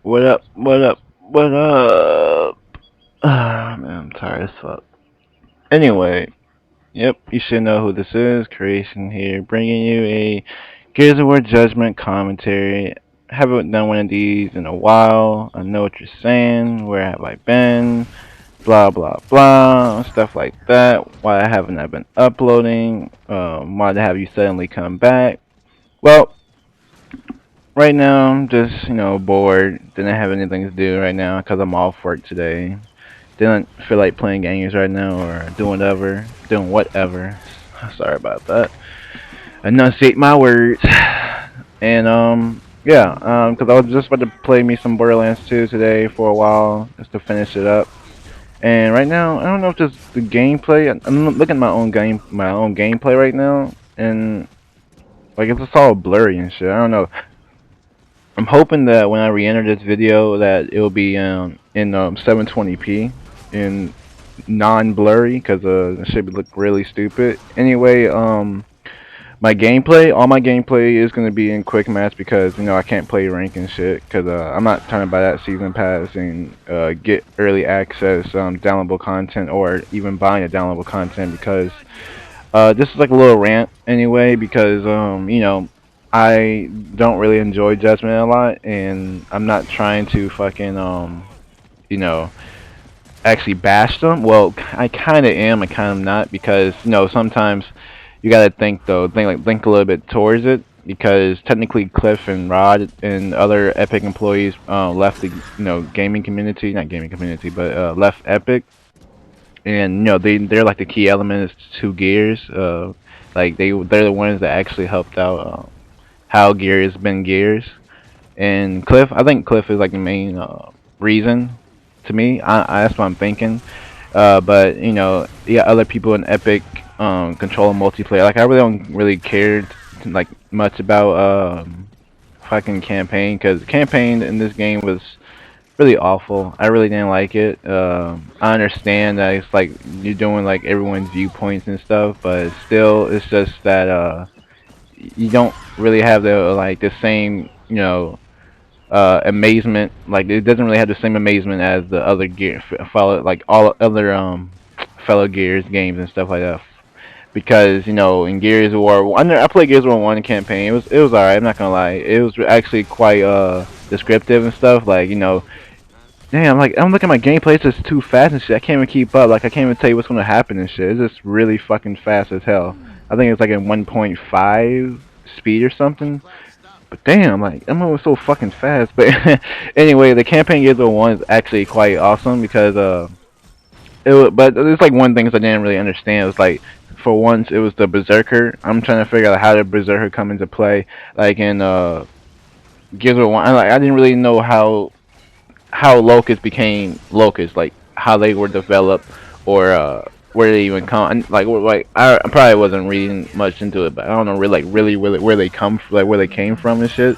What up? What up? What up? Ah, man, I'm tired as fuck. Anyway, yep, you should know who this is. Creation here, bringing you a Gears of War Judgment commentary. Haven't done one of these in a while. I know what you're saying. Where have I been? Blah blah blah, stuff like that. Why haven't I been uploading? Why have you suddenly come back? Well, right now I'm just bored. Didn't have anything to do right now because I'm off work today. Didn't feel like playing games right now or doing whatever. Sorry about that. Enunciate my words. And yeah, because I was just about to play me some Borderlands 2 today for a while just to finish it up. And right now, I don't know if just the gameplay. I'm looking at my own gameplay right now, and like it's just all blurry and shit. I don't know. I'm hoping that when I re-enter this video that it will be in 720p in non-blurry because it should look really stupid. Anyway, all my gameplay is gonna be in quick match because I can't play rank and shit because I'm not trying to buy that season pass and get early access downloadable content or even buying a downloadable content because this is like a little rant anyway because I don't really enjoy Judgment a lot and I'm not trying to fucking you know actually bash them. Well, I kind of am, I kind of not because sometimes you gotta think a little bit towards it because technically Cliff and Rod and other Epic employees left the gaming community, not gaming community, but left Epic and they're like the key elements to Gears. Like they're the ones that actually helped out how Gears been Gears. And Cliff, I think Cliff is like the main reason to me. That's what I'm thinking. But yeah, other people in Epic control multiplayer. Like I really don't really care like much about fucking campaign because campaign in this game was really awful. I really didn't like it. I understand that it's like you're doing like everyone's viewpoints and stuff, but still, it's just that you don't really have the same amazement. Like it doesn't really have the same amazement as the other gear fellow like all other fellow Gears games and stuff like that. Because in Gears of War, I played Gears of War 1 campaign. It was alright. I'm not gonna lie. It was actually quite descriptive and stuff. Like damn, like I'm looking at my gameplay, it's just too fast and shit. I can't even keep up. Like I can't even tell you what's gonna happen and shit. It's just really fucking fast as hell. I think it's like in 1.5 speed or something. But damn, like I'm moving so fucking fast. But anyway, the campaign Gears of War 1 is actually quite awesome because but there's like one thing that I didn't really understand. It was like for once it was the Berserker. I'm trying to figure out how did Berserker come into play. Like in Gears of War 1, I didn't really know how Locust became Locust, like how they were developed, or where they even come. Like I probably wasn't reading much into it, but I don't know really where they where they came from and shit.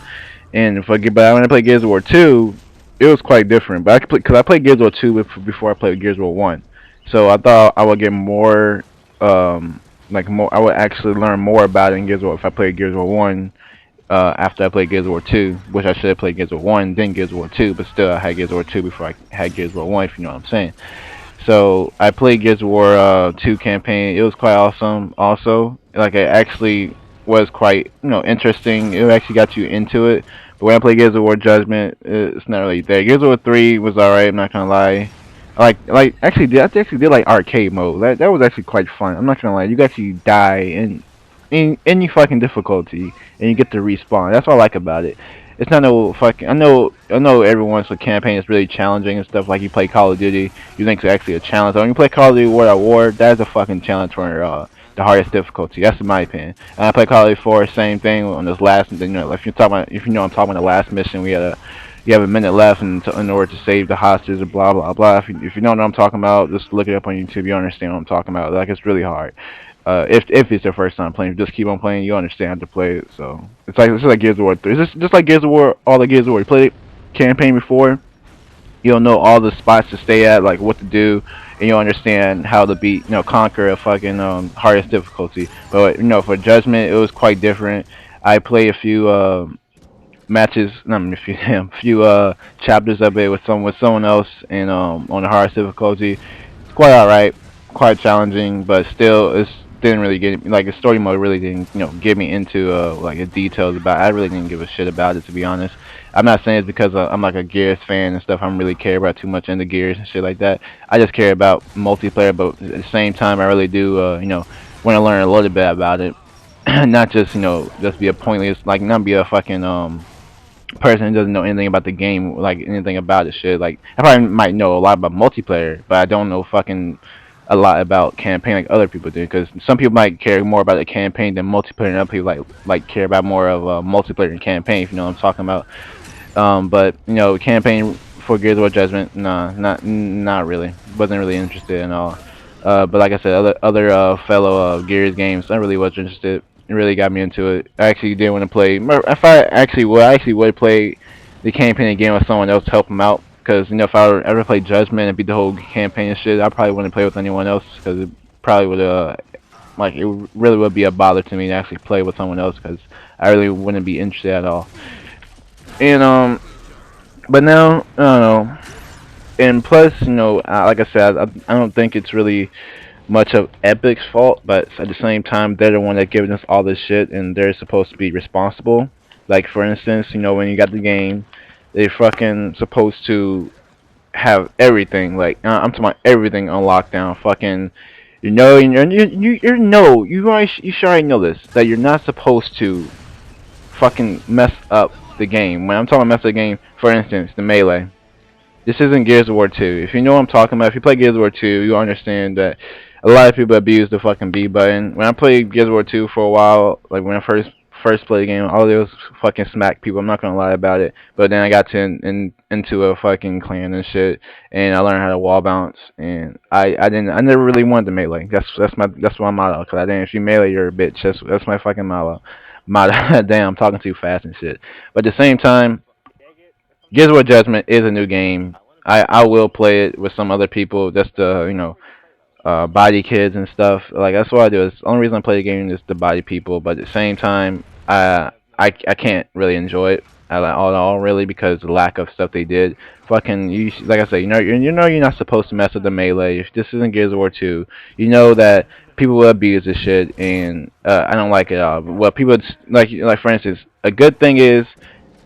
And but when I played Gears of War 2, it was quite different. But I could because I played Gears of War 2 before I played Gears of War 1, so I thought I would get more more. I would actually learn more about it in Gears of War if I played Gears of War 1 after I played Gears of War 2, which I should have played Gears of War 1, then Gears of War 2, but still I had Gears of War 2 before I had Gears of War 1, if you know what I'm saying. So I played Gears of War 2 campaign. It was quite awesome. Also, like it actually was quite interesting. It actually got you into it. But when I played Gears of War Judgment, it's not really there. Gears of War 3 was alright. I'm not gonna lie. I actually did like arcade mode. That was actually quite fun. I'm not gonna lie. You actually die in any fucking difficulty and you get to respawn. That's what I like about it. It's not no fucking. I know everyone's campaign is really challenging and stuff. Like you play Call of Duty, you think it's actually a challenge. So when you play Call of Duty World at War, that's a fucking challenge for the hardest difficulty. That's in my opinion. And I play Call of Duty 4, same thing on this last. If you're talking about, if you know I'm talking about the last mission, you have a minute left in order to save the hostages and blah blah blah. If you know what I'm talking about, just look it up on YouTube. You understand what I'm talking about. Like it's really hard. If it's your first time playing, just keep on playing. You understand how to play it. So it's like Gears of War 3. It's just like Gears of War. All the Gears of War. You played campaign before. You'll know all the spots to stay at, like what to do, and you'll understand how to beat, conquer a fucking hardest difficulty. But for Judgment, it was quite different. I played a few. matches, not a few damn few chapters of it with someone else and on the hardest difficulty. It's quite alright, quite challenging, but still it's didn't really get like the story mode really didn't get me into like the details about it. I really didn't give a shit about it, to be honest. I'm not saying it's because I'm like a Gears fan and stuff. I don't really care about too much into Gears and shit like that. I just care about multiplayer, but at the same time I really do want to learn a little bit about it. Not just just be a pointless, like not be a fucking person who doesn't know anything about the game, like anything about the shit. Like I probably might know a lot about multiplayer, but I don't know fucking a lot about campaign like other people do. Because some people might care more about the campaign than multiplayer, and other people like care about more of multiplayer and campaign. If you know what I'm talking about. But campaign for Gears of War Judgment, nah, not really. Wasn't really interested in all. But like I said, other fellow Gears games, I really was interested. It really got me into it. I actually did want to play. If I actually would play the campaign again with someone else to help them out. Because if I ever play Judgment and beat the whole campaign and shit, I probably wouldn't play with anyone else. Because it probably would like it really would be a bother to me to actually play with someone else. Because I really wouldn't be interested at all. And but now I don't know. And plus, like I said, I don't think it's really much of Epic's fault, but at the same time, they're the one that giving us all this shit, and they're supposed to be responsible. Like for instance, when you got the game, they fucking supposed to have everything. Like I'm talking about everything on lockdown. Fucking, you should already know this that you're not supposed to fucking mess up the game. When I'm talking about mess up the game, for instance, the melee. This isn't Gears of War 2. If you know what I'm talking about, if you play Gears of War 2, you understand that a lot of people abuse the fucking B button. When I played Gears of War 2 for a while, like when I first played the game, all I did was fucking smack people. I'm not gonna lie about it. But then I got to into a fucking clan and shit, and I learned how to wall bounce. And I never really wanted to melee. That's my motto. Cause I didn't. If you melee, you're a bitch. That's my fucking motto. Motto. Damn, I'm talking too fast and shit. But at the same time, Gears of War Judgment is a new game. I will play it with some other people just to body kids and stuff. Like that's what I do. It's the only reason I play the game is to body people. But at the same time, I can't really enjoy it at all really because the lack of stuff they did. Fucking like I said, you're not supposed to mess with the melee. If this isn't Gears of War 2, you know that people will abuse this shit, and I don't like it at all. Well, people like for instance, a good thing is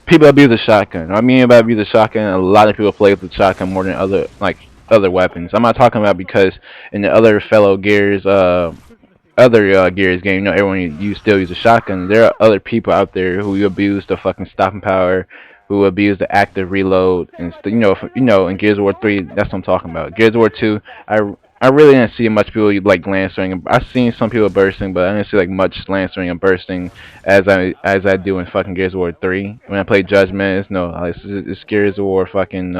people abuse the shotgun. I mean by abuse the shotgun, a lot of people play with the shotgun more than other weapons. I'm not talking about because in the other fellow Gears other Gears game, everyone you still use a shotgun. There are other people out there who abuse the fucking stopping power, who abuse the active reload, and in Gears of War 3, that's what I'm talking about. Gears of War 2, I really didn't see much people like lancering. I seen some people bursting, but I didn't see like much lancering and bursting as I do in fucking Gears of War 3. When I play Judgment, it's no, it's Gears of War fucking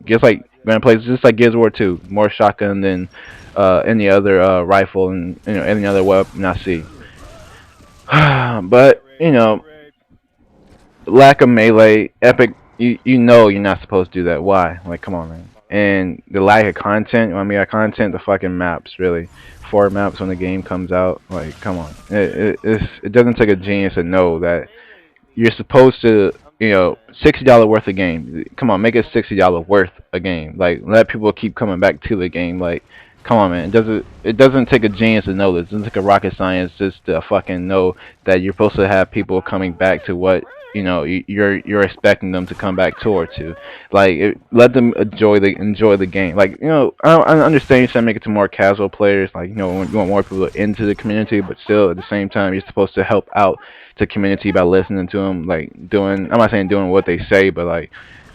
just like when I play it's just like Gears of War 2, more shotgun than any other rifle and any other weapon I see. But lack of melee, epic. You know you're not supposed to do that. Why? Like, come on, man. And the lack of content. I mean, content. The fucking maps, really. 4 maps when the game comes out. Like, come on. It doesn't take a genius to know that you're supposed to, $60 worth of game. Come on, make it $60 worth a game. Like let people keep coming back to the game. Like, come on, man. It doesn't take a genius to know this. It doesn't take a rocket science just to fucking know that you're supposed to have people coming back to what you're expecting them to come back toward to. Like let them enjoy the game. Like I understand you're trying to make it to more casual players. Like you want more people into the community, but still at the same time you're supposed to help out the community by listening to them. Like doing I'm not saying doing what they say, but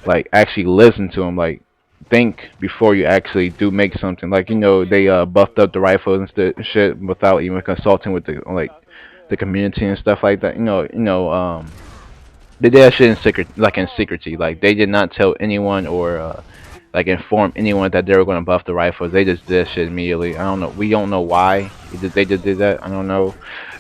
like actually listen to them. Like think before you actually do make something. Like they buffed up the rifles and shit without even consulting with the community and stuff like that. They did that shit in secret, like in secrecy. Like they did not tell anyone or like inform anyone that they were going to buff the rifles. They just did that shit immediately. I don't know. We don't know why they just did that. I don't know.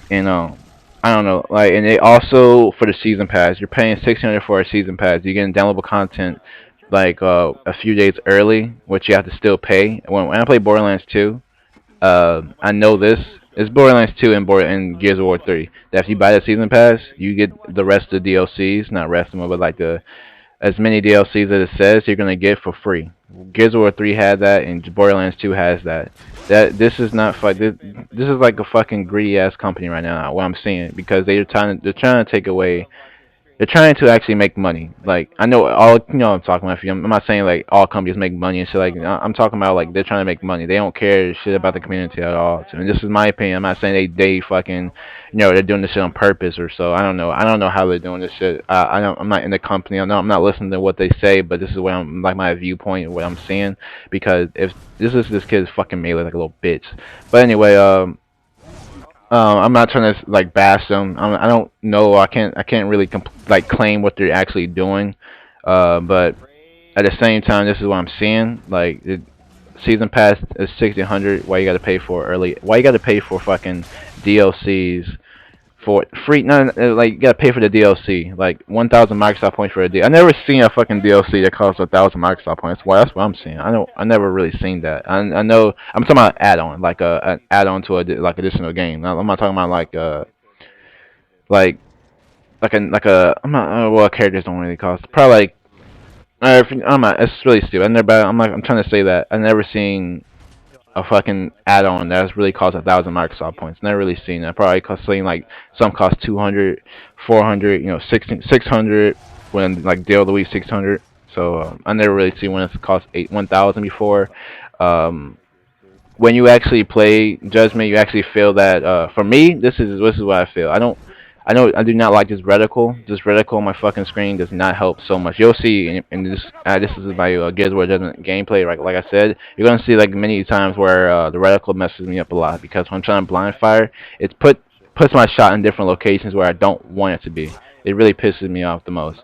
And I don't know. Like, and they also for the season pass, you're paying 600 for a season pass. You're getting downloadable content like a few days early, which you have to still pay. When I play Borderlands 2, I know this. It's Borderlands 2 and Gears of War 3. That if you buy the season pass, you get the rest of the DLCs, not rest of them, but like the as many DLCs as it says you're gonna get for free. Gears of War 3 had that, and Borderlands 2 has that. That this is not this is like a fucking greedy ass company right now. What I'm seeing because they're trying to take away they're trying to actually make money. Like I know all I'm talking about. I'm not saying like all companies make money and shit. Like I'm talking about like they're trying to make money. They don't care shit about the community at all. And this is my opinion. I'm not saying they fucking they're doing this shit on purpose or so. I don't know. I don't know how they're doing this shit. I don't. I'm not in the company. I know I'm not listening to what they say. But this is what I'm like my viewpoint and what I'm seeing because if this kid's fucking melee like a little bitch. But anyway, I'm not trying to like bash them. I don't know. I can't really like claim what they're actually doing. But at the same time, this is what I'm seeing. Like the season pass is 1600. Why you got to pay for early? Why you got to pay for fucking DLCs for free? No, like you got to pay for the DLC. Like 1,000 Microsoft points for a D. I never seen a fucking DLC that costs 1,000 Microsoft points. Well, that's what I'm seeing. I never really seen that. I know. I'm talking about add-on, like an add-on to a like additional game. I'm not talking about like like a. I'm not. Well, characters don't really cost. Probably like. I'm not. It's really stupid. I never. I'm like. I'm trying to say that I never seen a fucking add-on that's really cost 1,000 Microsoft points. Never really seen that. Probably cost saying like some cost 200, 400, 600 when like Deal of the Week 600. So I never really seen one that's cost 1,000 before. Um, when you actually play Judgment, you actually feel that. For me, this is what I feel. I know I do not like this reticle. This reticle on my fucking screen does not help so much. You'll see in this. This is my Gears of War Judgment gameplay. Like I said, you're gonna see like many times where the reticle messes me up a lot because when I'm trying to blind fire, it's puts my shot in different locations where I don't want it to be. It really pisses me off the most.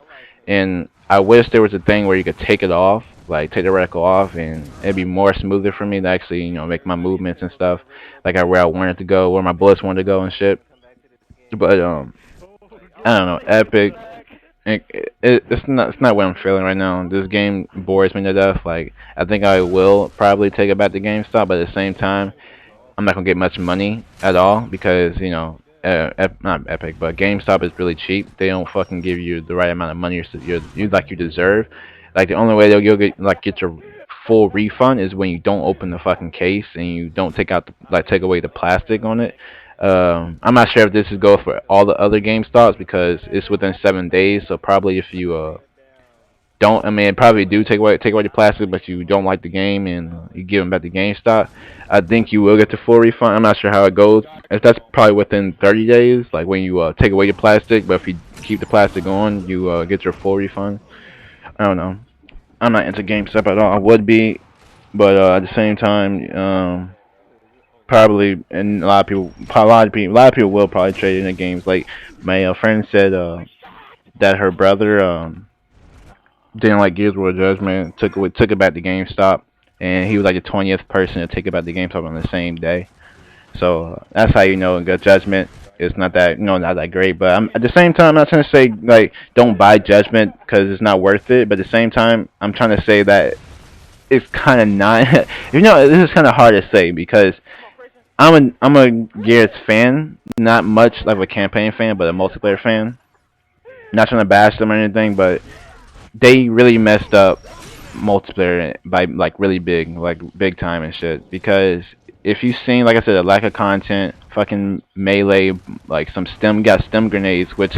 And I wish there was a thing where you could take it off, like take the reticle off, and it'd be more smoother for me to actually, make my movements and stuff, like where I want it to go, where my bullets want to go and shit. But I don't know, Epic. It's not what I'm feeling right now. This game bores me to death. Like I think I will probably take it back to GameStop, but at the same time, I'm not gonna get much money at all because not Epic, but GameStop is really cheap. They don't fucking give you the right amount of money you deserve. Like the only way you'll get your full refund is when you don't open the fucking case and you don't take away the plastic on it. I'm not sure if this is go for all the other GameStops because it's within 7 days. So probably if you don't, I mean, probably do take away the plastic, but you don't like the game and you give them back to GameStop, I think you will get the full refund. I'm not sure how it goes. If that's probably within 30 days, like when you take away the plastic, but if you keep the plastic on, you get your full refund. I don't know. I'm not into GameStop at all. I would be, but at the same time, probably, and a lot of people will probably trade in the games. Like my friend said that her brother didn't like Gears of War Judgment, took it back to GameStop, and he was like the 20th person to take it back to GameStop on the same day. So that's how you know Good Judgment is not that not that great. But at the same time, I'm not trying to say like don't buy Judgment because it's not worth it. But at the same time, I'm trying to say that it's kind of not. This is kind of hard to say because I'm a Gears fan, not much like a campaign fan, but a multiplayer fan. Not trying to bash them or anything, but they really messed up multiplayer by like really like big time and shit. Because if you've seen, like I said, a lack of content, fucking melee, like got stem grenades, which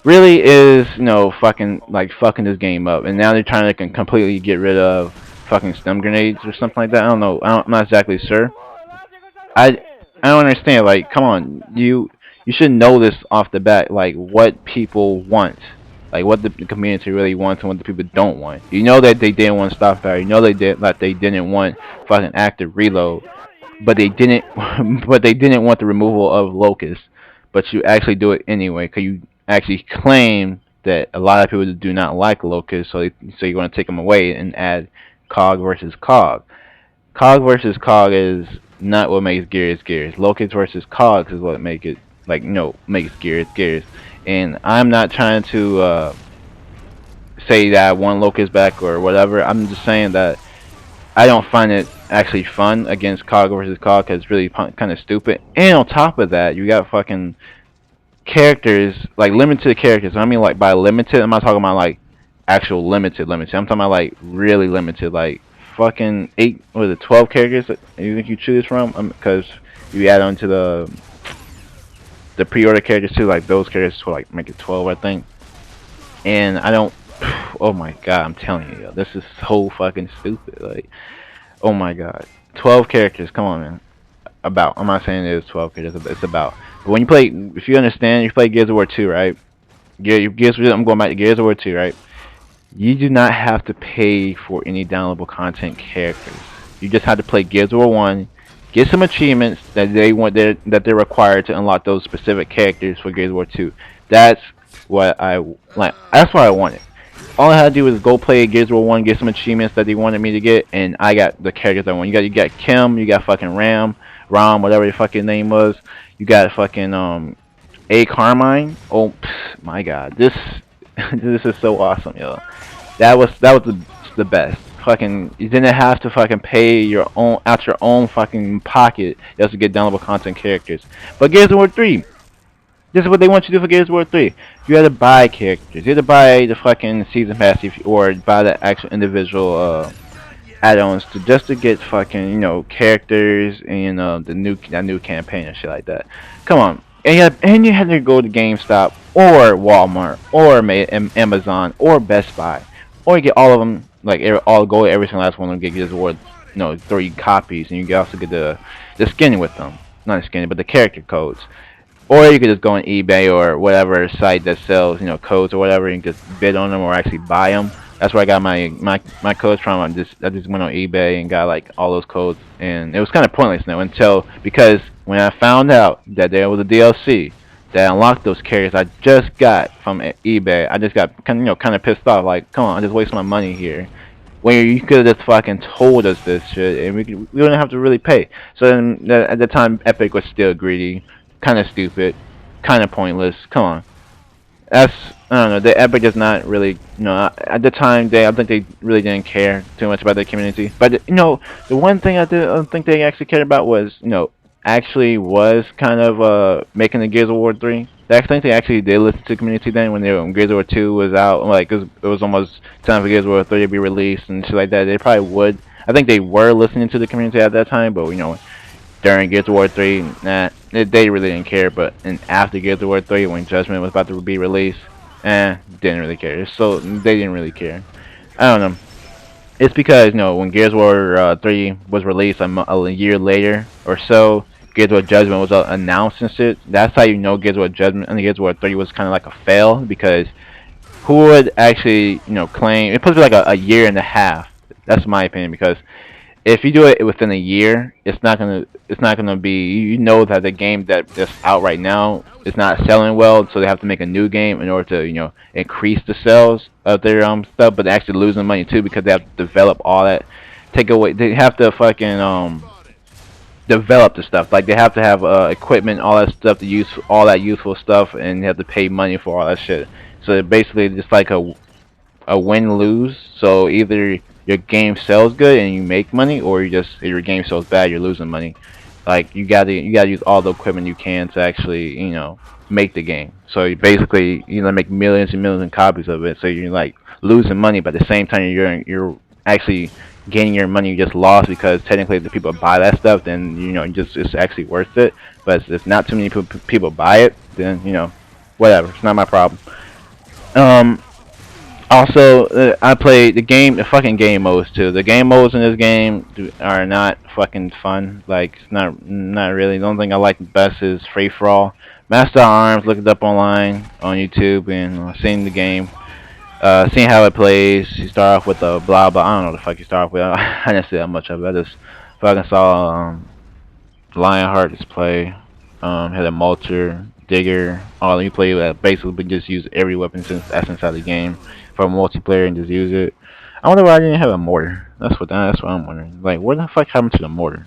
really is fucking this game up. And now they're trying to completely get rid of fucking stem grenades or something like that. I don't know. I'm not exactly sure. I I don't understand. Like, come on, you should know this off the bat. Like, what people want, like what the community really wants and what the people don't want. You know that they didn't want stop fire. You know they didn't want fucking active reload, but they didn't, but they didn't want the removal of locusts. But you actually do it anyway, cause you actually claim that a lot of people do not like locusts, so you're gonna take them away and add cog versus cog. Cog versus cog is not what makes Gears Gears. Locust versus cogs is what make it makes Gears Gears. And I'm not trying to say that I want Locust back or whatever. I'm just saying that I don't find it actually fun against COG versus COG because it's really kind of stupid. And on top of that, you got fucking characters, like limited characters. I mean, like by limited, I'm not talking about like actual limited. I'm talking about like really limited, like fucking 8 or the 12 characters that you think you choose from. Because you add on to the pre-order characters too, like those characters will like make it 12, I think. And I don't. Oh my god, I'm telling you, yo, this is so fucking stupid. Like, oh my god, 12 characters. Come on, man. About. I'm not saying it is 12 characters. It's about. But when you play, if you understand, you play Gears of War 2, right? I'm going back to Gears of War 2, right? You do not have to pay for any downloadable content characters. You just have to play Gears of War 1, get some achievements that they're required to unlock those specific characters for Gears of War 2. That's what I like. That's what I wanted. All I had to do was go play Gears of War 1, get some achievements that they wanted me to get, and I got the characters I want. You got Kim, you got fucking Ram, whatever the fucking name was. You got fucking A Carmine. Oh my god, this this is so awesome, yo. That was the best. Fucking, you didn't have to fucking pay your own out your own fucking pocket just to get downloadable content characters. But Gears of War 3, this is what they want you to do for Gears of War 3. You had to buy characters. You had to buy the fucking season pass or buy the actual individual add-ons to get fucking characters and that new campaign and shit like that. Come on, and you had to go to GameStop or Walmart or Amazon or Best Buy, or you get all of them like all go every single last one of them get Gears of War 3 copies, and you can also get the skin with them, not the skin but the character codes. Or you could just go on eBay or whatever site that sells, codes or whatever, and just bid on them or actually buy them. That's where I got my codes from. I just went on eBay and got like all those codes, and it was kind of pointless now because when I found out that there was a DLC that unlocked those characters I just got from eBay, I just got kind of pissed off. Like, come on, I just wasted my money here. When you could have just fucking told us this shit, and we wouldn't have to really pay. So then, at the time, Epic was still greedy, kind of stupid, kind of pointless. Come on, that's I don't know. The Epic is not really, at the time I think they really didn't care too much about their community. But the one thing I didn't think they actually cared about was, actually was kind of making the Gears of War 3. I think they actually did listen to the community then when when Gears of War 2 was out. Like it was almost time for Gears of War 3 to be released and shit like that. They probably would. I think they were listening to the community at that time, but during Gears of War 3, nah, they really didn't care. But after Gears of War 3, when Judgment was about to be released, didn't really care. So they didn't really care. I don't know. It's because when Gears of War 3 was released a year later or so, Gears of War Judgment was announced and shit. That's how Gears of War Judgment and Gears of War 3 was kind of like a fail, because who would actually claim it puts like a year and a half. That's my opinion, because if you do it within a year, it's not gonna be, that the game that's out right now is not selling well, so they have to make a new game in order to increase the sales of their stuff, but they're actually losing money too because they have to develop all that. Take away, they have to fucking develop the stuff. Like they have to have equipment, all that stuff to use, all that useful stuff, and they have to pay money for all that shit. So basically, just like a win lose. So either your game sells good and you make money, or your game sells bad, you're losing money. Like you gotta use all the equipment you can to actually make the game. So you basically make millions and millions of copies of it. So you're like losing money, but at the same time you're actually gaining your money you just lost, because technically if the people buy that stuff, then it's actually worth it. But if not too many people buy it, then whatever, it's not my problem. Um, Also, I played the fucking game modes too. The game modes in this game are not fucking fun. Like, it's not really. The only thing I like best is free for all. Master Arms, look it up online on YouTube and seeing the game, seeing how it plays. You start off with a blah blah. I don't know what the fuck you start off with. I didn't see that much of it. I just fucking saw Lionheart display. Had a Mulcher, Digger. All you play basically just use every weapon that's inside the game for multiplayer and just use it. I wonder why I didn't have a mortar. That's what I'm wondering. Like, where the fuck happened to the mortar?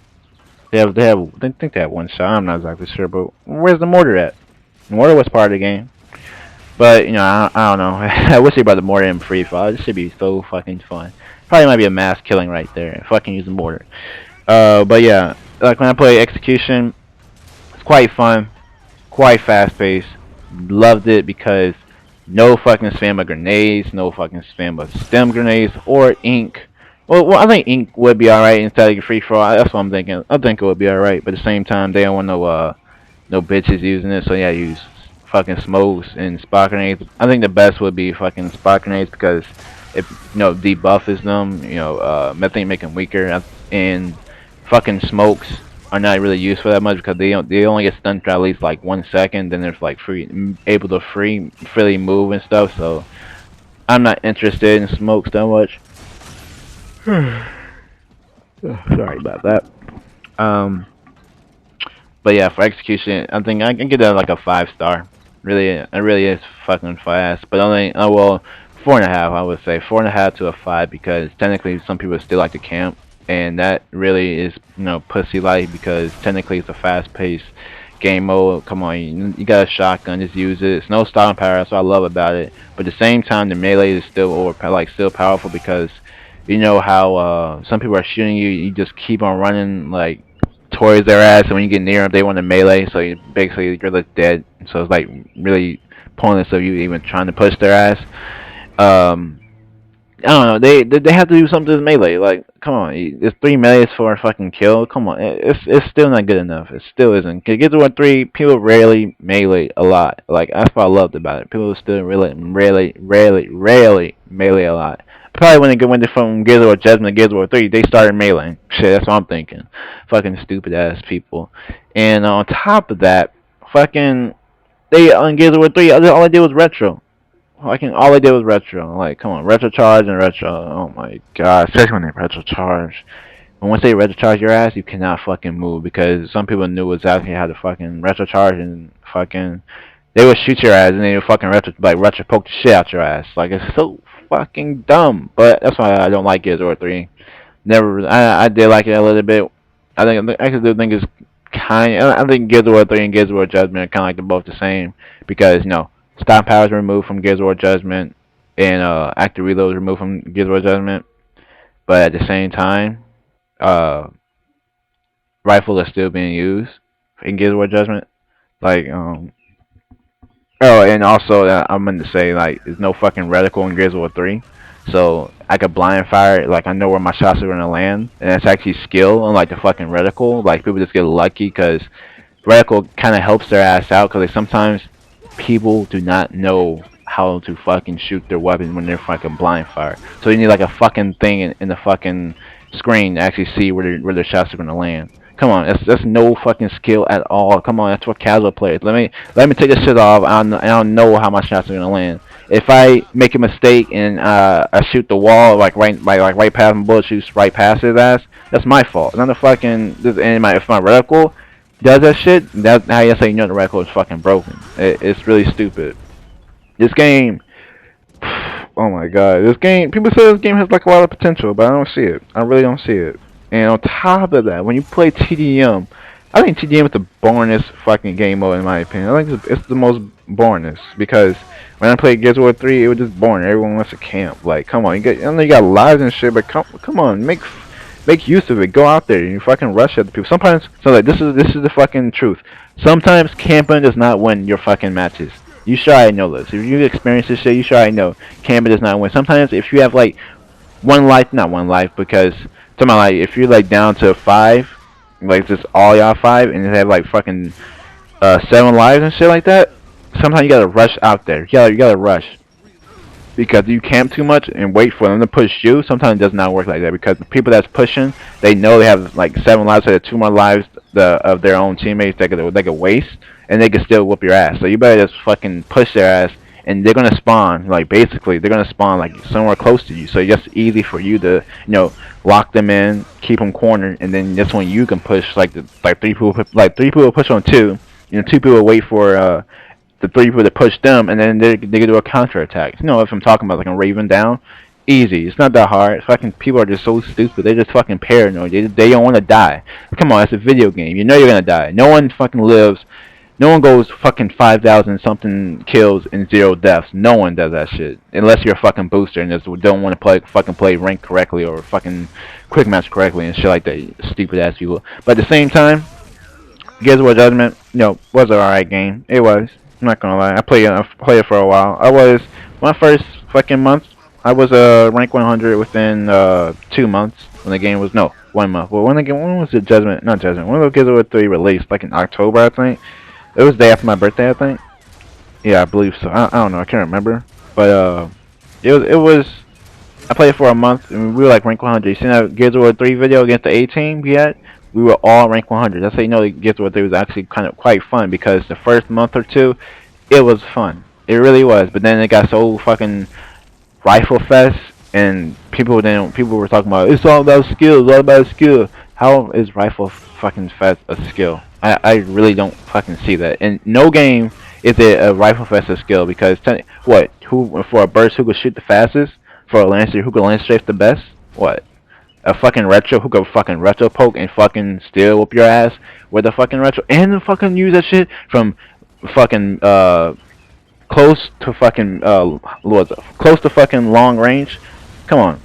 They think they have one shot. I'm not exactly sure, but where's the mortar at? The mortar was part of the game, but I don't know. I wish they brought the mortar in free fall. This should be so fucking fun. Probably might be a mass killing right there. Fucking using mortar. But yeah, like when I play execution, it's quite fun, quite fast paced. Loved it because no fucking spam of grenades, no fucking spam of stem grenades or ink. Well, I think ink would be alright instead of free for all. That's what I'm thinking. I think it would be alright, but at the same time, they don't want no bitches using it. So yeah, use fucking smokes and spot grenades. I think the best would be fucking spot grenades because if debuffs them, I think make them weaker. And fucking smokes are not really useful that much because they only get stunned for at least like 1 second. Then they're like able to freely move and stuff. So I'm not interested in smokes that much. Sorry about that. Um, but yeah, for execution, I think I can get that like a 5 star. Really, it really is fucking fast. But only, well, 4.5. I would say 4.5 to a 5 because technically some people still like to camp, and that really is pussy like because technically it's a fast-paced game mode. Come on, you got a shotgun, just use it. It's no stopping power. That's what I love about it. But at the same time, the melee is still still powerful because you know how some people are shooting you. You just keep on running like towards their ass, and when you get near them, they want to melee. So you're like dead. So it's like really pointless of you even trying to push their ass. Um, I don't know. They have to do something to this melee. Like, come on, it's 3 melees for a fucking kill. Come on, it's still not good enough. It still isn't. Cause Gears of War 3, people rarely melee a lot. Like that's what I loved about it. People still rarely melee a lot. Probably when they went from Gears of War Judgment to Gears of War 3, they started meleeing. Shit, that's what I'm thinking. Fucking stupid ass people. And on top of that, fucking they on Gears of War 3, all they did was retro. All they did was retro. Like, come on, retro charge and retro. Oh my god, especially when they retro charge. And once they retro charge your ass, you cannot fucking move because some people knew exactly how to fucking retro charge and fucking they would shoot your ass and they would fucking retro poke the shit out your ass. Like it's so fucking dumb. But that's why I don't like Gears of War 3. Never, I did like it a little bit. I do think it's kind. I think Gears of War 3 and Gears of War Judgment are kind of like they're both the same because stop powers removed from Gears of War Judgment and active reloads removed from Gears of War Judgment, but at the same time, uh, rifles are still being used in Gears of War Judgment. Like oh, and also I'm gonna say like there's no fucking reticle in Gears of War 3, so I could blind fire. Like I know where my shots are gonna land, and it's actually skill unlike the fucking reticle. Like people just get lucky because reticle kind of helps their ass out because sometimes people do not know how to fucking shoot their weapon when they're fucking blind fire. So you need like a fucking thing in the fucking screen to actually see where their shots are gonna land. Come on, that's no fucking skill at all. Come on, that's for casual players. Let me take this shit off. I don't know how my shots are gonna land. If I make a mistake and I shoot the wall right past my bullet shoots right past his ass, that's my fault. Not the fucking if my reticle does that shit, that's how you say the reticle is fucking broken. It's really stupid. This game, oh my god, this game. People say this game has like a lot of potential, but I don't see it. I really don't see it. And on top of that, when you play TDM, I think TDM is the boringest fucking game mode in my opinion. I think it's the most boringest because when I played Gears of War 3, it was just boring. Everyone wants to camp. Like, come on, I know you got lives and shit, but come on, make use of it. Go out there and you fucking rush at the people. Sometimes, so like this is the fucking truth. Sometimes camping does not win your fucking matches. You should already know this. If you experience this shit, you should already know camping does not win. Sometimes if you have like one life, not one life, because something like if you're like down to 5, like just all y'all 5, and you have like fucking 7 lives and shit like that. Sometimes you gotta rush out there. You gotta rush because you camp too much and wait for them to push you. Sometimes it does not work like that because the people that's pushing, they know they have like 7 lives, so they have 2 more lives of their own teammates they could waste, and they can still whoop your ass. So you better just fucking push their ass, and they're gonna spawn like basically they're gonna spawn like somewhere close to you. So it's just easy for you to lock them in, keep them cornered, and then that's when you can push like 3 people push on 2. 2 people wait for the 3 people that push them, and then they can do a counter attack. If I'm talking about like a Raven down, easy. It's not that hard. Fucking people are just so stupid. They're just fucking paranoid. They don't want to die. Come on, it's a video game. You know you're gonna die. No one fucking lives No one goes fucking 5,000 something kills and 0 deaths. No one does that shit unless you're a fucking booster and just don't want to play rank correctly or fucking quick match correctly and shit like that. Stupid ass people. But at the same time, Gears of War Judgment, was an alright game. It was. I'm not gonna lie. I played it for a while. I was my first fucking month. I was rank 100 within 2 months when the game was 1 month. Well, when was the Judgment? Not Judgment. When was Gears of War 3 released? Like in October, I think. It was the day after my birthday, I think. Yeah, I believe so. I don't know. I can't remember. But it was. I played it for a month, and we were like rank 100. You seen that Gears of War 3 video against the A team we had? We were all rank 100. That's how you know that Gears of War 3 was actually kind of quite fun because the first month or two, it was fun. It really was. But then it got so fucking rifle fest, and people were talking about it's all about skill, it's all about skill. How is rifle fucking fest a skill? I really don't fucking see that. In no game is it a rifle fest a skill because what who for a burst who could shoot the fastest, for a lancer who could lance strafe the best, what a fucking retro who could fucking retro poke and fucking still whoop your ass with a fucking retro and fucking use that shit from fucking close to fucking close to fucking long range. Come on,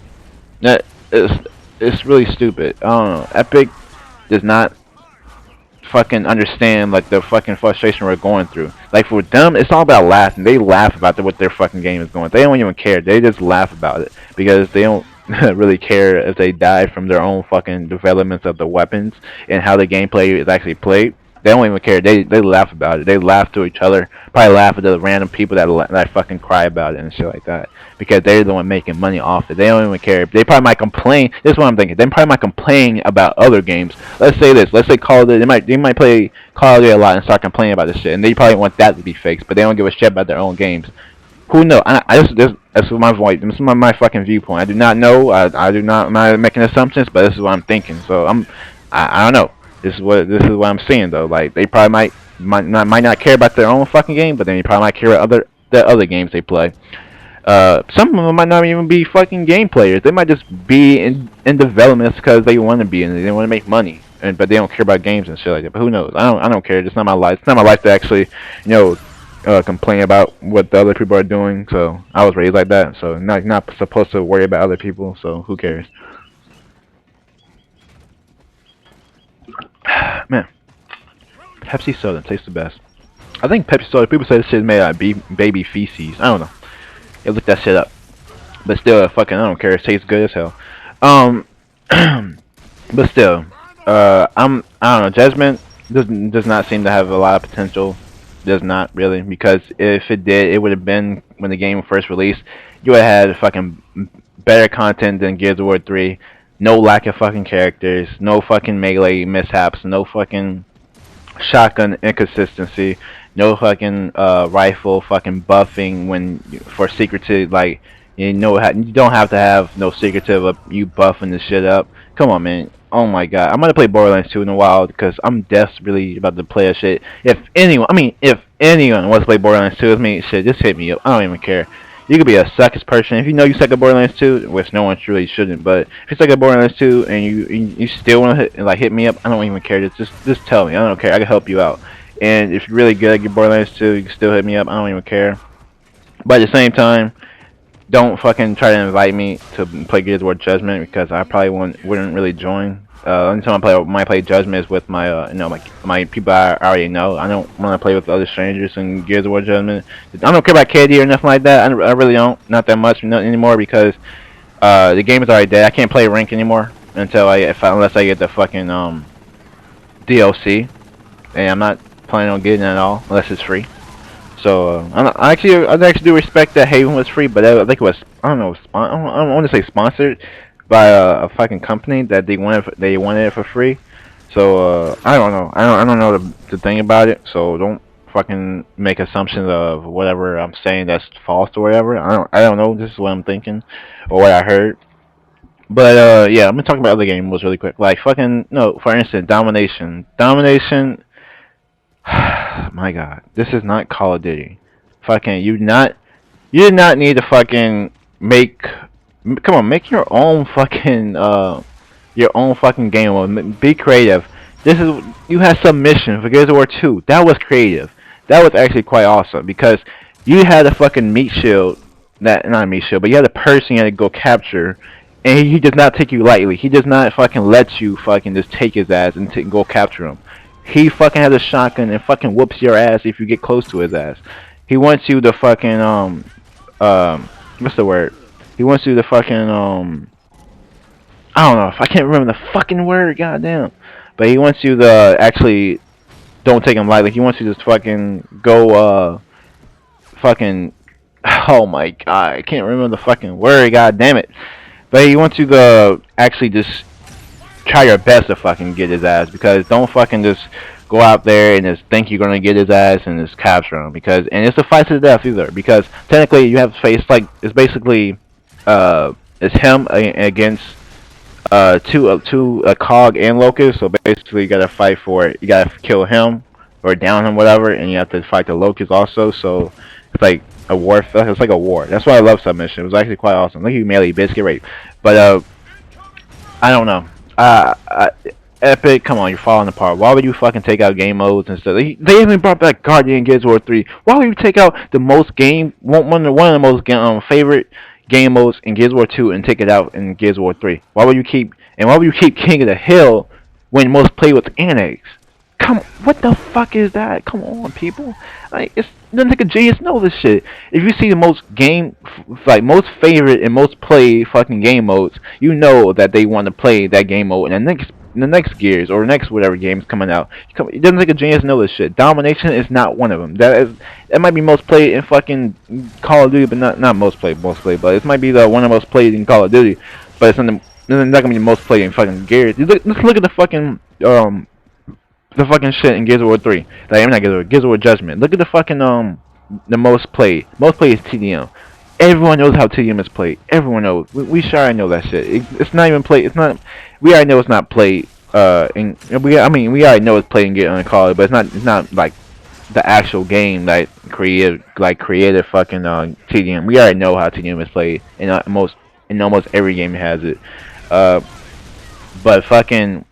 that is it's really stupid. I don't know. Epic does not fucking understand like the fucking frustration we're going through. Like for them, it's all about laughing. They laugh about what their fucking game is going. They don't even care. They just laugh about it because they don't really care if they die from their own fucking developments of the weapons and how the gameplay is actually played. They don't even care. They laugh about it. They laugh to each other. Probably laugh at the random people that fucking cry about it and shit like that because they're the one making money off it. They don't even care. They probably might complain. This is what I'm thinking. They probably might complain about other games. Let's say this. Let's say Call of Duty. They might play Call of Duty a lot and start complaining about this shit, and they probably want that to be fixed. But they don't give a shit about their own games. Who knows? I just this is my voice. This is my fucking viewpoint. I do not know. I do not. I'm not making assumptions, but this is what I'm thinking. So I don't know. This is what I'm seeing though. Like they probably might not care about their own fucking game, but then they probably might care about the other games they play. Some of them might not even be fucking game players. They might just be in development because they want to be in it. They want to make money, but they don't care about games and shit like that. But who knows? I don't care. It's not my life. It's not my life to actually, you know, complain about what the other people are doing. So I was raised like that. So not supposed to worry about other people. So who cares? Man, Pepsi soda tastes the best. I think Pepsi soda. People say this shit is made out of baby feces. I don't know. Yeah, look that shit up. But still, fucking, I don't care. It tastes good as hell. Um, but still, I don't know. Judgment does not seem to have a lot of potential. Does not really, because if it did, it would have been when the game first released. You would have had fucking better content than Gears of War 3. No lack of fucking characters. No fucking melee mishaps. No fucking shotgun inconsistency, no fucking rifle fucking buffing when for secretive like you don't have to have no secretive of you buffing the shit up. Come on, man. Oh my god, I'm gonna play Borderlands 2 in a while because I'm desperately about to play that shit. If anyone wants to play Borderlands 2 with me, shit, just hit me up. I don't even care. You could be a suckest person. If you know you suck at Borderlands 2, which no one really shouldn't, but if you suck at Borderlands 2 and you still want to hit me up, I don't even care. Just tell me. I don't care. I can help you out. And if you're really good at your Borderlands 2, you can still hit me up. I don't even care. But at the same time, don't fucking try to invite me to play Gears of War Judgment because I probably wouldn't really join. Only time might play Judgment is with my my people I already know. I don't want to play with other strangers in Gears of War Judgment. I don't care about KD or nothing like that. I really don't, not that much anymore because the game is already dead. I can't play rank anymore unless I get the fucking DLC, and I'm not planning on getting it at all unless it's free. So I actually do respect that Haven was free, but I think it was I don't know I don't want to say sponsored by a fucking company that they wanted it for free. So I don't know. I don't know the thing about it. So don't fucking make assumptions of whatever I'm saying that's false or whatever. I don't know. This is what I'm thinking or what I heard. But yeah, I'm gonna talk about other games really quick. Like fucking no, for instance, Domination. Domination. My God, this is not Call of Duty. Fucking you did not need to fucking make. Come on, make your own fucking game mode. Be creative. This is you had submission for Gears of War 2. That was creative. That was actually quite awesome because you had a fucking meat shield, that not a meat shield, but you had a person you had to go capture, and he does not take you lightly. He does not fucking let you fucking just take his ass and go capture him. He fucking has a shotgun and fucking whoops your ass if you get close to his ass. He wants you to fucking what's the word? He wants you to fucking I don't know if I can't remember the fucking word, goddamn. But he wants you to actually don't take him lightly. He wants you to just fucking go fucking oh my god, I can't remember the fucking word, god damn it. But he wants you to actually just try your best to fucking get his ass, because don't fucking just go out there and just think you're gonna get his ass and just capture him, because and it's a fight to the death either, because technically you have to face like it's basically it's him against two a cog and locust. So basically you gotta fight for it. You gotta kill him or down him, whatever, and you have to fight the locust also. So it's like a war. It's like a war. That's why I love submission. It was actually quite awesome. Look at you, melee biscuit rate. But I don't know. Epic, come on, you're falling apart. Why would you fucking take out game modes and stuff? They even brought back Guardian Gears War 3. Why would you take out the most one of the most favorite game modes in Gears War 2 and take it out in Gears War 3? Why would you keep King of the Hill when most play with annex? Come, what the fuck is that? Come on, people. Like, it's nothing like a genius know this shit. If you see the most favorite and most played fucking game modes, you know that they want to play that game mode in the next Gears or next whatever game's coming out. It doesn't take a genius know this shit. Domination is not one of them. That might be most played in fucking Call of Duty, but not most played, but it might be the one of the most played in Call of Duty, but it's not gonna be the most played in fucking Gears. Let's look at the fucking shit in Gears of War 3. Like, I'm not Gears of War Judgment. Look at the fucking the most played. Most played is TDM. Everyone knows how TDM is played. Everyone knows. We sure already know that shit. It's not even played. It's not. We already know it's not played. We already know it's played in Get on Call, but it's not like the actual game like creative fucking TDM. We already know how TDM is played in almost every game has it. But fucking,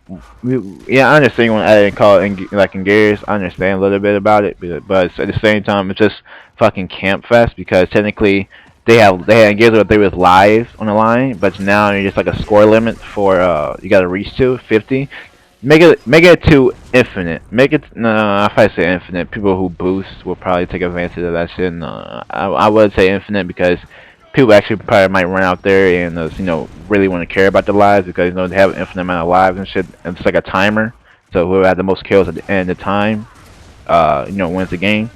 yeah, I understand you want to add it and call it in Gears. I understand a little bit about it, but at the same time, it's just fucking camp fest, because technically they had Gears what they was live on the line, but now you're just like a score limit for you got to reach to 50. Make it to infinite. Make it no. If I say infinite, people who boost will probably take advantage of that shit. No, I would say infinite, because people actually probably might run out there and really want to care about the lives, because they have an infinite amount of lives and shit. And it's like a timer, so whoever had the most kills at the end of the time, wins the game.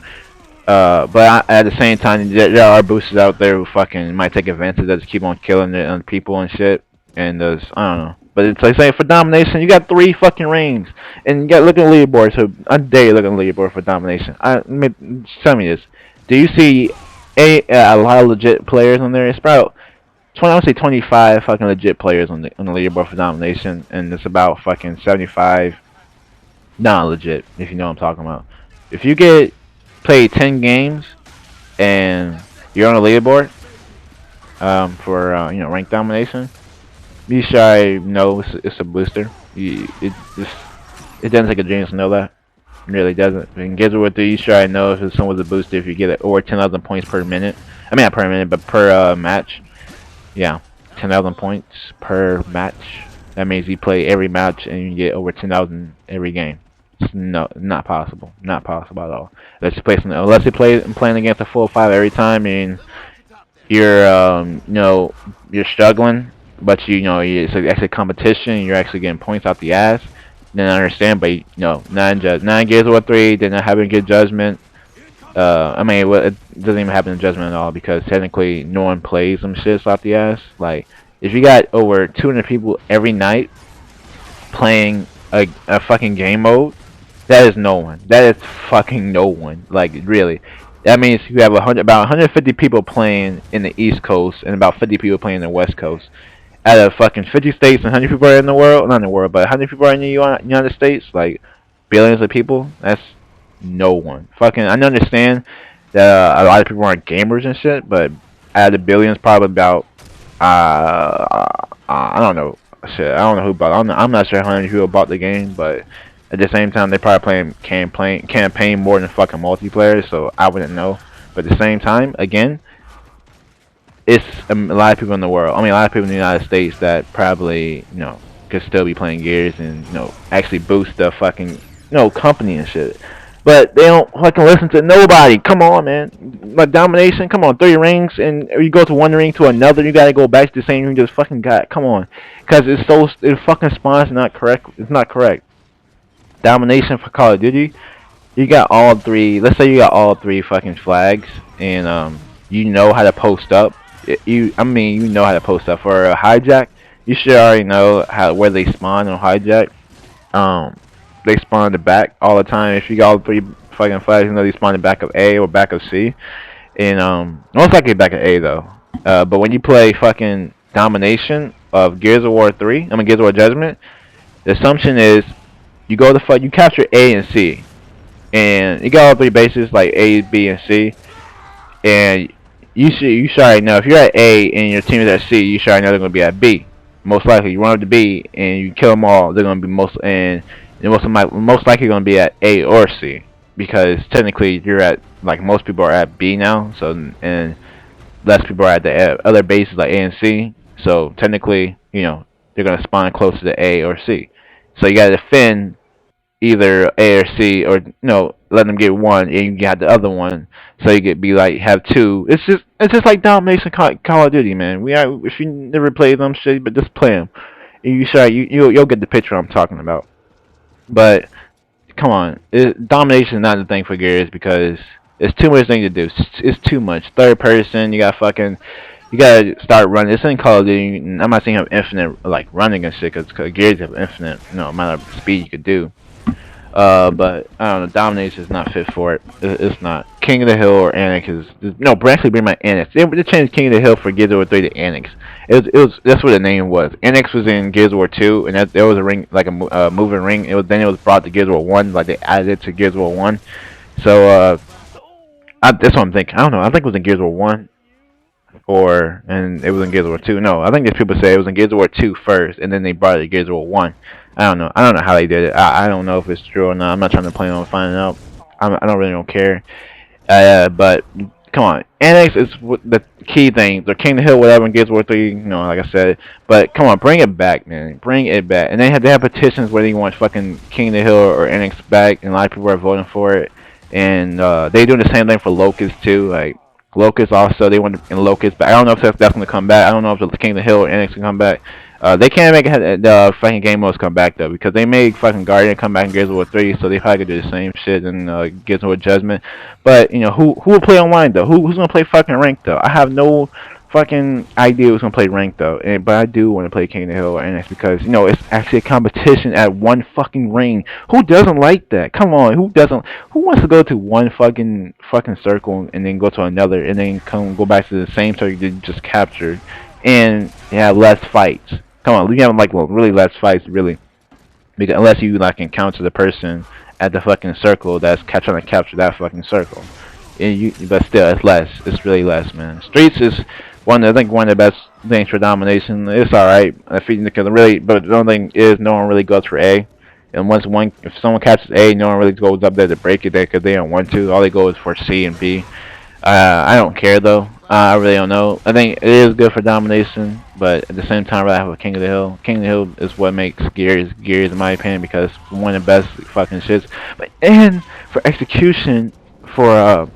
But at the same time, there are boosters out there who fucking might take advantage of it, keep on killing the people and shit. And I don't know. But it's like saying for domination, you got 3 fucking rings, and you got look at the leaderboard. So I dare you look at the leaderboard for domination. Tell me this: do you see a lot of legit players on there? It's about I would say 25 fucking legit players on the leaderboard for domination, and it's about fucking 75 non-legit. If you know what I'm talking about. If you get played 10 games and you're on the leaderboard for rank domination, you should know it's a booster. It doesn't take a genius to know that. It really doesn't. In Gears of War 3, you should know if someone's a booster if you get it over 10,000 points per minute. I mean, not per minute, but per match. Yeah, 10,000 points per match. That means you play every match and you get over 10,000 every game. It's not possible. Not possible at all. Unless you playing against a full 5 every time, and you're you're struggling, but it's actually competition. You're actually getting points out the ass. Then I understand, but nine Gears of War 3, they're not having good judgment. It doesn't even happen in judgment at all, because technically no one plays some shits out the ass. Like, if you got over 200 people every night playing a fucking game mode, that is no one. That is fucking no one. Like, really. That means you have about 150 people playing in the East Coast and about 50 people playing in the West Coast. Out of fucking 50 states and 100 people are in the world, not in the world, but 100 people are in the United States, like billions of people, that's no one. Fucking, I understand that a lot of people aren't gamers and shit, but out of the billions, probably about, I don't know, shit, I don't know who bought, I'm not sure how many people bought the game, but At the same time, they probably playing campaign more than fucking multiplayer, so I wouldn't know. But at the same time, again, it's a lot of people in the world. I mean, a lot of people in the United States that probably, could still be playing Gears and, actually boost the fucking, company and shit. But they don't fucking listen to nobody. Come on, man. Like domination. Come on, 3 rings, and you go to one ring to another. You gotta go back to the same ring you just fucking got. Come on, because it fucking spawns not correct. It's not correct. Domination for Call of Duty. You got all three. Let's say you got all three fucking flags, and you know how to post up. You know how to post up for a hijack. You should already know where they spawn on hijack. Um, they spawn in the back all the time. If you got all three fucking flags, you know they spawn in the back of A or back of C, and most likely back of A though. But when you play fucking domination of Gears of War 3, I mean Gears of War Judgment, the assumption is you capture A and C, and you got all three bases like A, B, and C, and you should already know if you're at A and your team is at C, you should already know they're gonna be at B. Most likely, you run up to B and you kill them all. They're gonna be most likely gonna be at A or C, because technically you're at, like, most people are at B now. So, and less people are at the other bases like A and C. So technically, they're gonna spawn close to the A or C. So you gotta defend either A or C, or let them get one and you got the other one, so you could be like have two. It's just like domination Call of Duty, man. If you never played them shit, but just play them. You'll get the picture I'm talking about. But come on, domination is not the thing for Gears, because it's too much thing to do. It's too much. Third person, you gotta start running. This ain't Call of Duty. I'm not saying you have infinite like running and shit, because Gears have infinite amount of speed you could do. But I don't know. Domination is not fit for it. It's not. King of the Hill or Annex is no. Actually, bring my Annex. They changed King of the Hill for Gears of War 3 to Annex. It was that's what the name was. Annex was in Gears of War 2, and there was a ring, like a moving ring. Then it was brought to Gears of War 1, like they added it to Gears of War 1. So that's what I'm thinking. I don't know. I think it was in Gears of War 1, and it was in Gears of War 2. No, I think there's people say it was in Gears of War 2 first, and then they brought it to Gears of War 1. I don't know. I don't know how they did it. I don't know if it's true or not. I'm not trying to plan on finding out. I don't really don't care. But come on, Annex is the key thing. The King of the Hill, whatever, in Gears of War 3, like I said. But come on, bring it back, man. Bring it back. And they have petitions where they want fucking King of the Hill or Annex back, and a lot of people are voting for it. And they doing the same thing for Locust too. Like Locust also, they want Locust back. I don't know if that's gonna come back. I don't know if the King of the Hill or Annex can come back. They can't make the fucking game modes come back though, because they made fucking Guardian come back in Gears of War 3, so they probably could do the same shit in Gears of War Judgment. But who will play online though? Who's gonna play fucking ranked though? I have no fucking idea who's gonna play ranked though. But I do want to play King of the Hill or Annex, because it's actually a competition at one fucking ring. Who doesn't like that? Come on, who doesn't? Who wants to go to one fucking circle and then go to another and then go back to the same circle you just captured, and have less fights? Come on, you have like really less fights, really, because unless you like encounter the person at the fucking circle that's trying to capture that fucking circle, but still, it's less. It's really less, man. Streets is I think one of the best things for domination. It's all right. But the only thing is no one really goes for A, and if someone catches A, no one really goes up there to break it there because they don't want to. All they go is for C and B. I don't care though. I really don't know. I think it is good for domination, but at the same time, I'd rather have a King of the Hill. King of the Hill is what makes Gears, in my opinion, because it's one of the best fucking shits. And for execution, for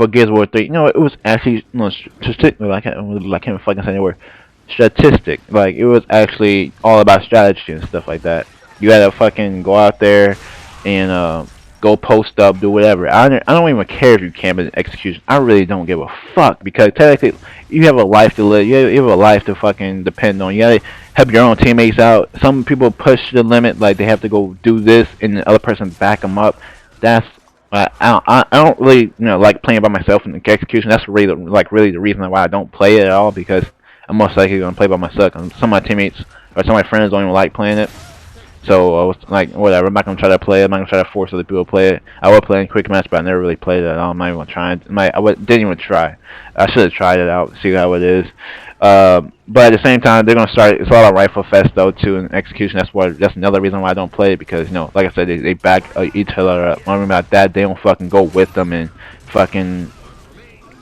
Gears of War 3, it was actually statistic. I can't fucking say the word. Statistic. Like, it was actually all about strategy and stuff like that. You had to fucking go out there and go post up, do whatever. I don't even care if you camp in execution. I really don't give a fuck, because technically you have a life to live. You have a life to fucking depend on. You gotta help your own teammates out. Some people push the limit, like they have to go do this, and the other person back them up. That's I don't really like playing by myself in the execution. That's really the reason why I don't play it at all, because I'm most likely gonna play by myself. And some of my teammates or some of my friends don't even like playing it. So I was like, whatever. I'm not gonna try to play it. I'm not gonna try to force other people to play it. I would play in quick match, but I never really played it at all. I'm not even trying. Didn't even try. I should have tried it out, see how it is. But at the same time, they're gonna start. It's all a rifle fest though too, and execution. That's another reason why I don't play it because like I said, they back each other up. One about that, they don't fucking go with them and fucking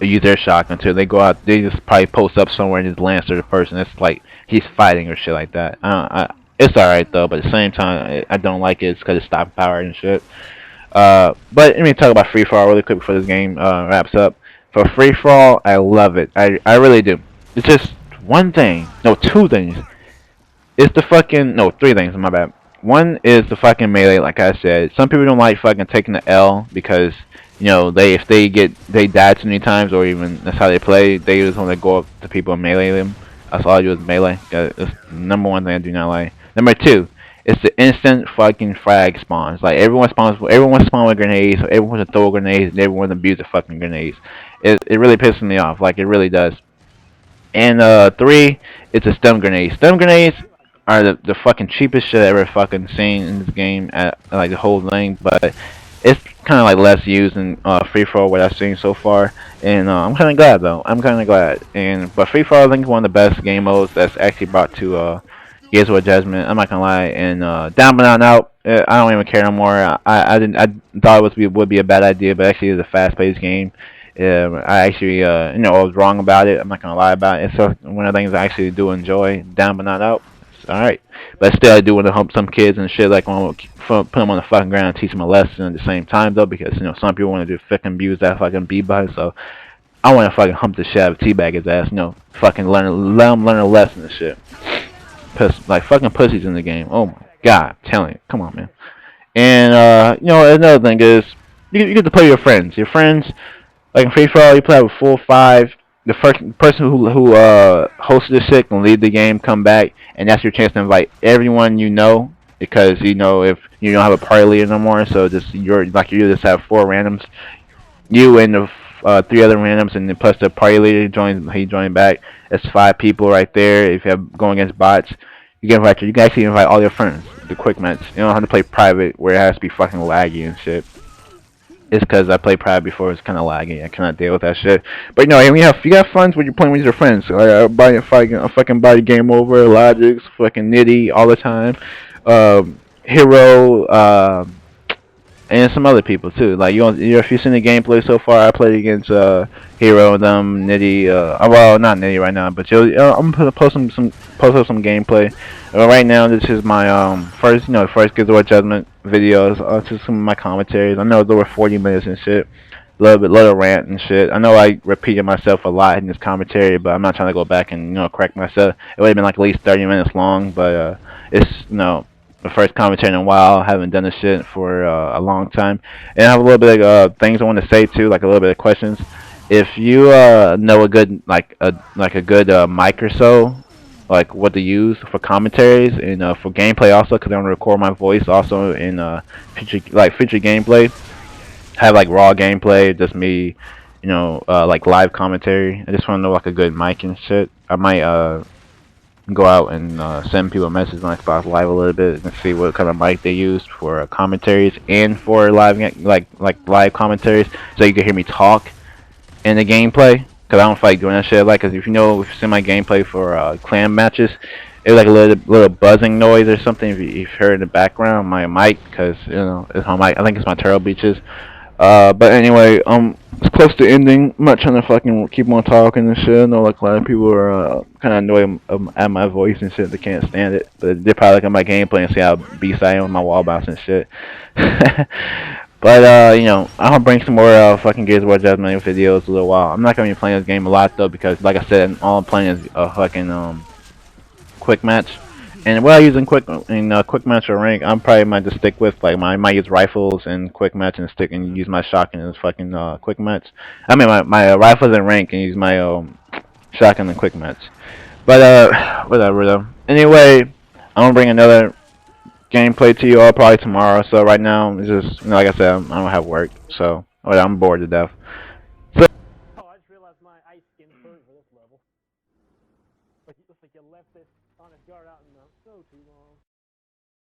use their shotgun until they go out. They just probably post up somewhere and just lance to the person. It's like he's fighting or shit like that. It's alright though, but at the same time, I don't like it. It's because it's stop power and shit. But let me talk about free for all really quick before this game wraps up. For free for all, I love it. I really do. It's just one thing, no, two things. It's the fucking no, three things. My bad. One is the fucking melee. Like I said, some people don't like fucking taking the L because if they die too many times or even that's how they play. They just want to go up to people and melee them. That's all I do is melee. That's the number one thing I do not like. Number two, it's the instant fucking frag spawns. Like everyone spawns with grenades. So everyone wants to throw grenades and everyone wants to abuse the fucking grenades. It really pisses me off. Like it really does. And three, it's a stun grenade. Stun grenades are the fucking cheapest shit I ever fucking seen in this game at like the whole thing, but it's kind of like less used in free for all what I've seen so far, and I'm kind of glad though. I'm kind of glad. But free for all I think is one of the best game modes that's actually brought to Gears of Judgment. I'm not gonna lie. And down but not out. I don't even care no more. I thought would be a bad idea, but actually it's a fast-paced game. I actually, I was wrong about it. I'm not gonna lie about it. So one of the things I actually do enjoy, down but not out. It's all right, but still, I do want to help some kids and shit. Like, want to put them on the fucking ground and teach them a lesson at the same time, though, because some people want to do fucking abuse that fucking b-boy. So I want to fucking hump the shit out of teabag his ass. Fucking let him learn a lesson and shit. Like fucking pussies in the game. Oh my god, I'm telling you, come on, man. And another thing is you get to play with your friends. Your friends like in free for all, you play with full five. The first person who hosted the shit can leave the game, come back, and that's your chance to invite everyone you know. Because if you don't have a party leader no more, so you just have four randoms, you and the three other randoms, and then plus the party leader joined back. That's five people right there. If you have going against bots, you can actually invite all your friends. The quick match. You don't have to play private where it has to be fucking laggy and shit. It's because I played private before. It's kind of laggy. I cannot deal with that shit. But you got fun when you're playing with your friends. So I buy a fucking body game over, Logics, fucking Nitty all the time, Hero, and some other people too. Like if you've seen the gameplay so far, I played against Hero, them, Nitty. Well, not Nitty right now, but I'm gonna post up some gameplay. Right now, this is my first Gears of Judgment videos. Just some of my commentaries. I know it's over 40 minutes and shit. Little rant and shit. I know I repeated myself a lot in this commentary, but I'm not trying to go back and correct myself. It would have been like at least 30 minutes long, but it's the first commentary in a while. I haven't done this shit for a long time, and I have a little bit of things I want to say too, like a little bit of questions. If you know a good a good mic or so, like what to use for commentaries and for gameplay also, because I want to record my voice also in future gameplay. Have like raw gameplay, just me, like live commentary. I just want to know like a good mic and shit. I might go out and send people a message on Xbox Live a little bit and see what kind of mic they use for commentaries and for like live commentaries, so you can hear me talk in the gameplay. Cause I don't feel like doing that shit. Like, cause if you see my gameplay for clan matches, it's like a little buzzing noise or something. If you've heard in the background, my mic, cause it's my mic. I think it's my Turtle Beaches. But anyway, it's close to ending. I'm not trying to fucking keep on talking and shit. I know like a lot of people are kind of annoyed at my voice and shit. They can't stand it. But they're probably looking at my gameplay and see how beast I am with my wall bounce and shit. But I'm gonna bring some more fucking Gears of Judgment videos a little while. I'm not gonna be playing this game a lot though because, like I said, all I'm playing is a fucking quick match. And what I use in quick match or rank, I'm probably might just stick with like I might use rifles in quick match and stick and use my shotgun in fucking quick match. I mean my rifles in rank and use my shotgun in quick match. But whatever though. Anyway, I'm gonna bring another gameplay to you all probably tomorrow. So right now it's just like I said, I don't have work, so I'm bored to death. So Oh, I just realized my ice skin froze for this level. Looks like you left this on its guard out in the so too long.